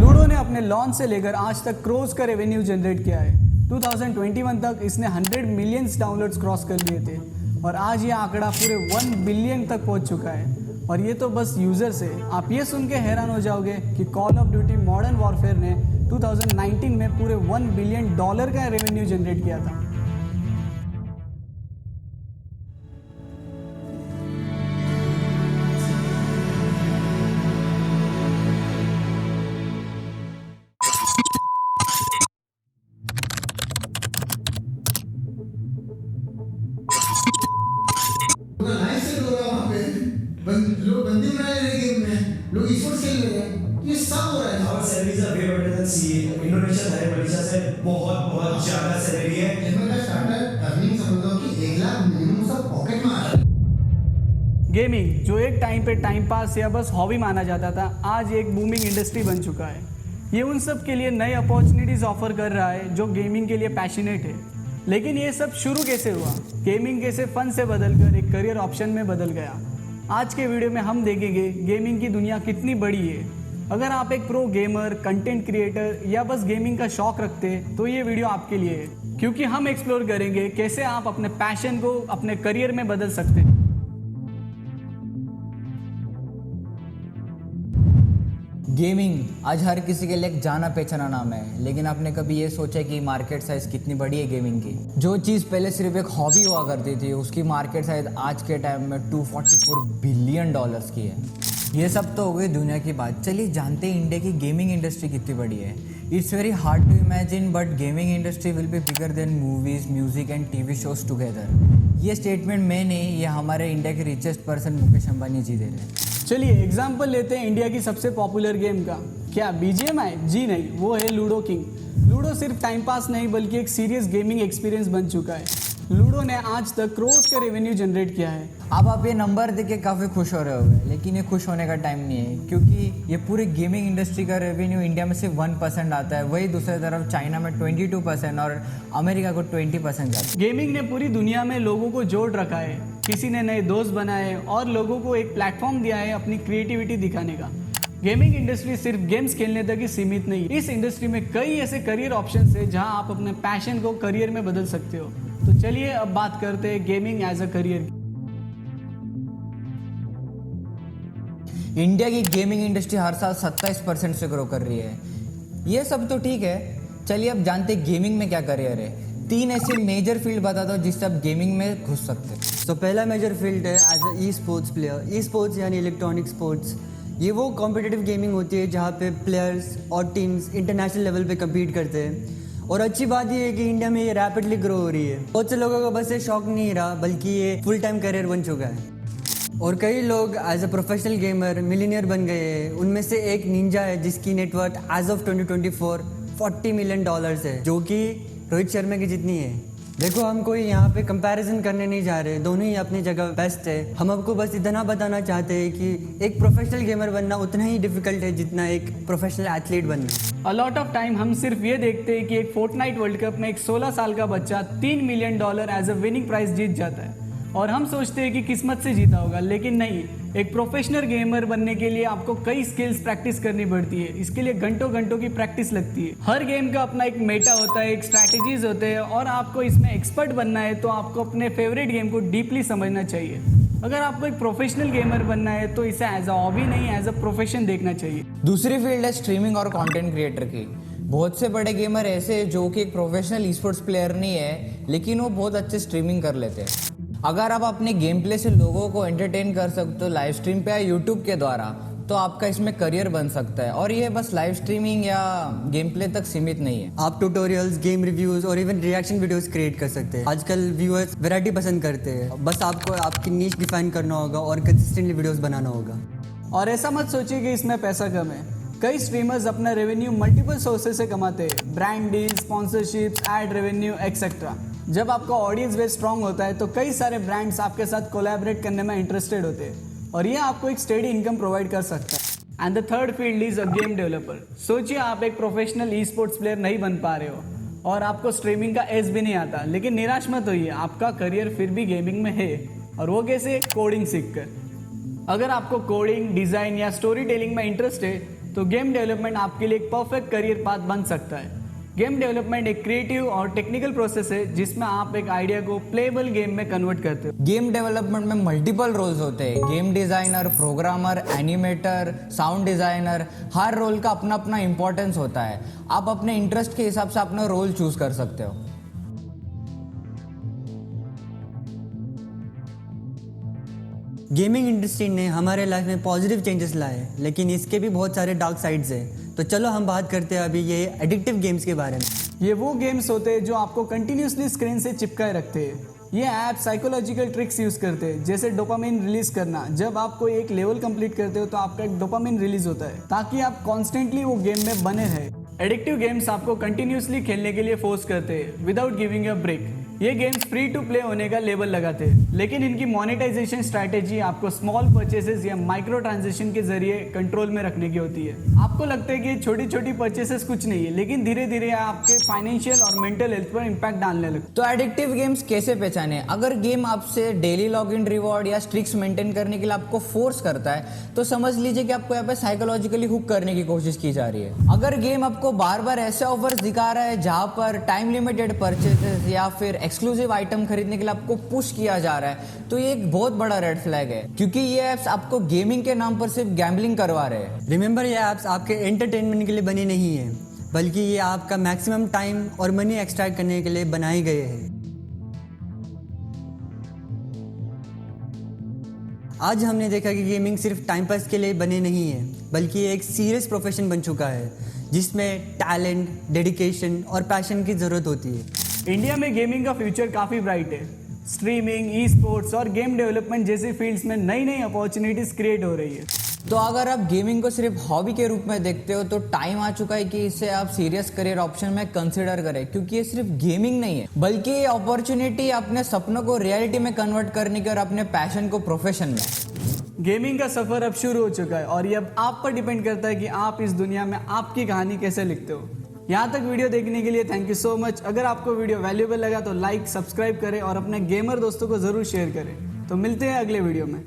Ludo ने अपने launch से लेकर आज तक क्रोर्स का रेवेन्यू जनरेट किया है। 2021 तक इसने 100 मिलियन डाउनलोड्स क्रॉस कर लिए थे और आज ये आंकड़ा पूरे 1 बिलियन तक पहुंच चुका है। और ये तो बस यूजर्स है। आप ये सुन के हैरान हो जाओगे कि call of duty modern warfare ने 2019 में पूरे $1 बिलियन का रेवेन्यू जनरेट किया था। लोग बंदी बना रहे हैं गेम में, लोग e-sports खेल रहे हैं, ये सब हो रहा है। और salaries are way better than CA. Indonesia है मलेशिया से बहुत ज्यादा सैलरी है। इसमें का स्टार्टर अर्निंग समझ लो कि 1 लाख मिनिमम सब पॉकेट में आ रहा है। गेमिंग जो एक टाइम पे टाइम पास या बस हॉबी माना जाता था, आज एक बूमिंग इंडस्ट्री बन चुका है। ये उन सब के लिए नई अपॉर्चुनिटीज ऑफर कर रहा है जो गेमिंग के लिए पैशनेट है। लेकिन ये सब शुरू कैसे हुआ, गेमिंग कैसे फन से बदलकर एक करियर ऑप्शन में बदल गया। आज के वीडियो में हम देखेंगे गेमिंग की दुनिया कितनी बड़ी है। अगर आप एक प्रो गेमर, कंटेंट क्रिएटर या बस गेमिंग का शौक रखते हैं तो ये वीडियो आपके लिए है, क्योंकि हम एक्सप्लोर करेंगे कैसे आप अपने पैशन को अपने करियर में बदल सकते हैं। गेमिंग आज हर किसी के लिए एक जाना पहचाना नाम है, लेकिन आपने कभी ये सोचा कि मार्केट साइज कितनी बड़ी है गेमिंग की? जो चीज़ पहले सिर्फ एक हॉबी हुआ करती थी, उसकी मार्केट साइज आज के टाइम में $244 बिलियन की है। ये सब तो हो गई दुनिया की बात। चलिए जानते हैं इंडिया की गेमिंग इंडस्ट्री कितनी बड़ी है। It's very hard to imagine, but gaming industry will be bigger than movies, music and TV shows together. ये स्टेटमेंट मैं नहीं, ये हमारे इंडिया के रिचेस्ट पर्सन मुकेश अंबानी जी दे रहे हैं। चलिए एग्जाम्पल लेते हैं इंडिया की सबसे पॉपुलर गेम का। क्या BGMI? जी नहीं, वो है लूडो किंग। लूडो सिर्फ टाइम पास नहीं बल्कि एक सीरियस गेमिंग एक्सपीरियंस बन चुका है। लूडो ने आज तक क्रोर्स का रेवेन्यू जनरेट किया है। अब आप ये नंबर देख के काफ़ी खुश हो रहे होंगे, लेकिन ये खुश होने का टाइम नहीं है, क्योंकि ये पूरे गेमिंग इंडस्ट्री का रेवेन्यू इंडिया में सिर्फ 1% आता है। वही दूसरी तरफ चाइना में 22% और अमेरिका को 20% जाता है। गेमिंग ने पूरी दुनिया में लोगों को जोड़ रखा है। किसी ने नए दोस्त बनाए और लोगों को एक प्लेटफॉर्म दिया है अपनी क्रिएटिविटी दिखाने का। गेमिंग इंडस्ट्री सिर्फ गेम्स खेलने तक ही सीमित नहीं। इस इंडस्ट्री में कई ऐसे करियर ऑप्शंस है जहां आप अपने पैशन को करियर में बदल सकते हो। तो चलिए अब बात करते हैं गेमिंग एज अ करियर की। इंडिया की गेमिंग इंडस्ट्री हर साल 27% से ग्रो कर रही है। ये सब तो ठीक है, चलिए अब जानते हैं गेमिंग में क्या करियर है। 3 ऐसे मेजर फील्ड बता दो जिससे आप गेमिंग में घुस सकते हैं। तो पहला मेजर फील्ड है as a e sports player. E sports यानी इलेक्ट्रॉनिक स्पोर्ट्स। ये वो कॉम्पिटिटिव गेमिंग होती है जहाँ पे प्लेयर्स और टीम्स इंटरनेशनल लेवल पे कम्पीट करते हैं। और अच्छी बात ये है कि इंडिया में ये रैपिडली ग्रो हो रही है। बहुत से लोगों को बस ये शौक नहीं रहा, बल्कि ये फुल टाइम करियर बन चुका है। और कई लोग as a professional gamer millionaire बन गए हैं। उनमें से एक निंजा है जिसकी नेटवर्थ एज ऑफ 2024 $40 मिलियन है, जो कि रोहित शर्मा की जितनी है। देखो, हम कोई यहाँ पे कंपैरिजन करने नहीं जा रहे, दोनों ही अपनी जगह बेस्ट है। हम आपको बस इतना बताना चाहते हैं कि एक प्रोफेशनल गेमर बनना उतना ही डिफिकल्ट है जितना एक प्रोफेशनल एथलीट बनना। अ लॉट ऑफ टाइम हम सिर्फ ये देखते हैं कि एक फोर्टनाइट वर्ल्ड कप में एक 16 साल का बच्चा $3 million as a winning prize जीत जाता है और हम सोचते हैं कि किस्मत से जीता होगा। लेकिन नहीं, एक प्रोफेशनल गेमर बनने के लिए आपको कई स्किल्स प्रैक्टिस करनी पड़ती है। इसके लिए घंटों घंटों की प्रैक्टिस लगती है। हर गेम का अपना एक मेटा होता है, एक स्ट्रैटेजीज होते हैं और आपको इसमें एक्सपर्ट बनना है तो आपको अपने फेवरेट गेम को डीपली समझना चाहिए। अगर आपको एक प्रोफेशनल गेमर बनना है तो इसे एज अ हॉबी नहीं, एज अ प्रोफेशन देखना चाहिए। दूसरी फील्ड है स्ट्रीमिंग और कंटेंट क्रिएटर की। बहुत से बड़े गेमर ऐसे हैं जो कि एक प्रोफेशनल ई स्पोर्ट्स प्लेयर नहीं है, लेकिन वो बहुत अच्छे स्ट्रीमिंग कर लेते हैं। अगर आप अपने गेम प्ले से लोगों को एंटरटेन कर सकते हो लाइव स्ट्रीम पे या यूट्यूब के द्वारा, तो आपका इसमें करियर बन सकता है। और ये बस लाइव स्ट्रीमिंग या गेम प्ले तक सीमित नहीं है। आप ट्यूटोरियल्स, गेम रिव्यूज और इवन रिएक्शन वीडियोस क्रिएट कर सकते हैं। आजकल व्यूअर्स वैरायटी पसंद करते हैं, बस आपको आपकी नीश डिफाइन करना होगा और कंसिस्टेंटली वीडियोस बनाना होगा। और ऐसा मत सोचिए कि इसमें पैसा कम है। कई स्ट्रीमर्स अपना रेवेन्यू मल्टीपल सोर्सेज से कमाते हैं, brand deal, sponsorships, ad revenue etcetera. जब आपका ऑडियंस बेस स्ट्रांग होता है तो कई सारे ब्रांड्स आपके साथ कोलैबोरेट करने में इंटरेस्टेड होते हैं और ये आपको एक स्टेडी इनकम प्रोवाइड कर सकता है। And the third field is a game developer. सोचिए आप एक प्रोफेशनल ई स्पोर्ट्स प्लेयर नहीं बन पा रहे हो और आपको स्ट्रीमिंग का एस भी नहीं आता, लेकिन निराश मत होइए, आपका करियर फिर भी गेमिंग में है। और वो कैसे? कोडिंग सीखकर। अगर आपको कोडिंग, डिज़ाइन या स्टोरी टेलिंग में इंटरेस्ट है तो गेम डेवलपमेंट आपके लिए एक परफेक्ट करियर पाथ बन सकता है। गेम डेवलपमेंट एक क्रिएटिव और टेक्निकल प्रोसेस है जिसमें आप एक आइडिया को प्लेएबल गेम में कन्वर्ट करते हो। गेम डेवलपमेंट में मल्टीपल रोल्स होते हैं। Game designer, programmer, animator, sound designer, हर रोल का अपना अपना इंपॉर्टेंस होता है। आप अपने इंटरेस्ट के हिसाब से अपना रोल चूज कर सकते हो। गेमिंग इंडस्ट्री ने हमारे लाइफ में पॉजिटिव चेंजेस लाए, लेकिन इसके भी बहुत सारे डार्क साइड्स हैं। तो चलो हम बात करते हैं अभी ये एडिक्टिव गेम्स के बारे में। ये वो गेम्स होते हैं जो आपको कंटिन्यूसली स्क्रीन से चिपकाए रखते हैं। ये ऐप साइकोलॉजिकल ट्रिक्स यूज करते हैं, जैसे डोपामिन रिलीज करना। जब आप कोई एक लेवल कंप्लीट करते हो तो आपका एक डोपामिन रिलीज होता है ताकि आप कॉन्स्टेंटली वो गेम में बने रहे। एडिक्टिव गेम्स आपको कंटिन्यूसली खेलने के लिए फोर्स करते हैं विदाउट गिविंग अ ब्रेक। ये गेम्स फ्री टू प्ले होने का लेबल लगाते हैं, लेकिन इनकी मोनेटाइजेशन स्ट्रैटेजी आपको स्मॉल परचेसेस या माइक्रो ट्रांजेक्शन के जरिए कंट्रोल में रखने की होती है। आपको लगता है कि छोटी छोटी परचेसेस कुछ नहीं है, लेकिन धीरे धीरे आपके फाइनेंशियल और मेंटल हेल्थ पर इम्पैक्ट डालने लगते। तो एडिक्टिव गेम्स कैसे पहचाने? अगर गेम आपसे डेली लॉगिन रिवॉर्ड या स्ट्रिक्स मेंटेन करने के लिए आपको फोर्स करता है तो समझ लीजिए कि आपको यहाँ पे साइकोलॉजिकली हुक करने की कोशिश की जा रही है। अगर गेम आपको बार बार ऐसे ऑफर्स दिखा रहा है जहां पर टाइम लिमिटेड परचेसेस या फिर एक्सक्लूसिव आइटम खरीदने के लिए आपको पुश किया जा रहा है तो ये एक बहुत बड़ा रेड फ्लैग है, क्योंकि ये ऐप्स आपको गेमिंग के नाम पर सिर्फ गैम्बलिंग करवा रहे हैं। रिमेंबर, ये ऐप्स आपके एंटरटेनमेंट के लिए बनी नहीं है, बल्कि ये आपका मैक्सिमम टाइम और मनी एक्सट्रैक्ट करने के लिए बनाए गए हैं। आज हमने देखा कि गेमिंग सिर्फ टाइम पास के लिए बने नहीं है, बल्कि ये एक सीरियस प्रोफेशन बन चुका है जिसमें टैलेंट, डेडिकेशन और पैशन की ज़रूरत होती है। इंडिया में गेमिंग का फ्यूचर काफ़ी ब्राइट है। स्ट्रीमिंग, ई स्पोर्ट्स और गेम डेवलपमेंट जैसी फील्ड्स में नई नई अपॉर्चुनिटीज क्रिएट हो रही है। तो अगर आप गेमिंग को सिर्फ हॉबी के रूप में देखते हो तो टाइम आ चुका है कि इसे आप सीरियस करियर ऑप्शन में कंसिडर करें, क्योंकि ये सिर्फ गेमिंग नहीं है बल्कि ये अपॉर्चुनिटी अपने सपनों को रियलिटी में कन्वर्ट करने की और अपने पैशन को प्रोफेशन में। गेमिंग का सफर अब शुरू हो चुका है और ये अब आप पर डिपेंड करता है कि आप इस दुनिया में आपकी कहानी कैसे लिखते हो। यहाँ तक वीडियो देखने के लिए थैंक यू सो मच। अगर आपको वीडियो वैल्यूएबल लगा तो लाइक, सब्सक्राइब करें और अपने गेमर दोस्तों को जरूर शेयर करें। तो मिलते हैं अगले वीडियो में।